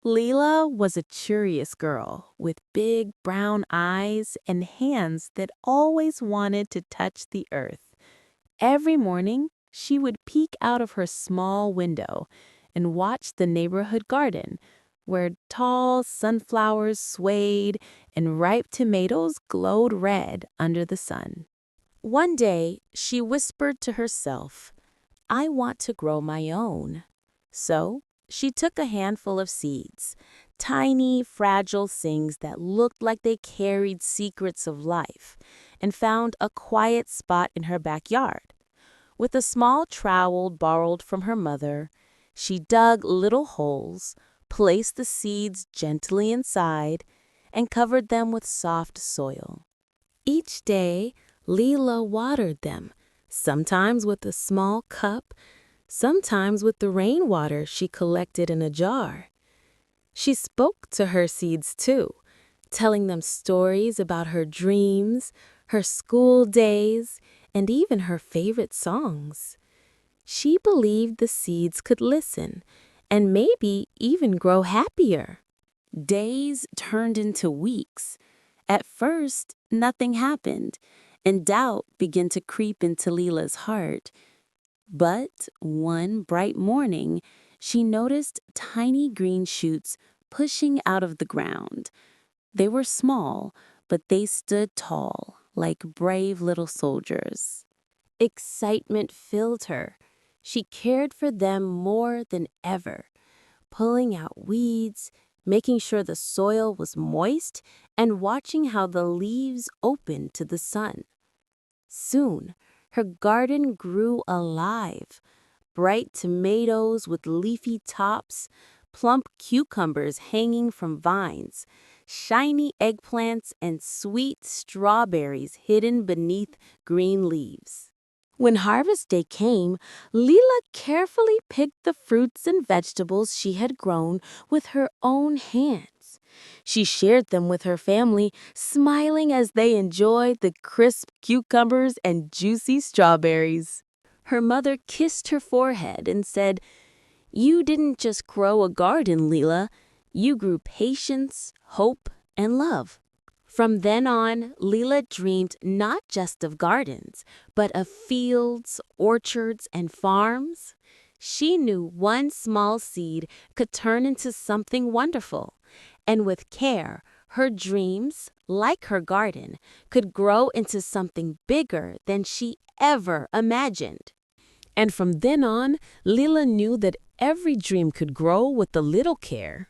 Lila was a curious girl with big brown eyes and hands that always wanted to touch the earth. Every morning, she would peek out of her small window and watch the neighborhood garden, where tall sunflowers swayed and ripe tomatoes glowed red under the sun. One day, she whispered to herself, "I want to grow my own." So, she took a handful of seeds, tiny, fragile things that looked like they carried secrets of life, and found a quiet spot in her backyard. With a small trowel borrowed from her mother, she dug little holes, placed the seeds gently inside, and covered them with soft soil. Each day, Lila watered them, sometimes with a small cup, sometimes with the rainwater she collected in a jar. She spoke to her seeds too, telling them stories about her dreams, her school days, and even her favorite songs. She believed the seeds could listen and maybe even grow happier. Days turned into weeks. At first, nothing happened, and doubt began to creep into Lila's heart. But one bright morning, she noticed tiny green shoots pushing out of the ground. They were small, but they stood tall, like brave little soldiers. Excitement filled her. She cared for them more than ever, pulling out weeds, making sure the soil was moist, and watching how the leaves opened to the sun. Soon, her garden grew alive. Bright tomatoes with leafy tops, plump cucumbers hanging from vines, shiny eggplants, and sweet strawberries hidden beneath green leaves. When harvest day came, Lila carefully picked the fruits and vegetables she had grown with her own hands. She shared them with her family, smiling as they enjoyed the crisp cucumbers and juicy strawberries. Her mother kissed her forehead and said, "You didn't just grow a garden, Lila. You grew patience, hope, and love." From then on, Lila dreamed not just of gardens, but of fields, orchards, and farms. She knew one small seed could turn into something wonderful, and with care, her dreams, like her garden, could grow into something bigger than she ever imagined. And from then on, Lila knew that every dream could grow with a little care.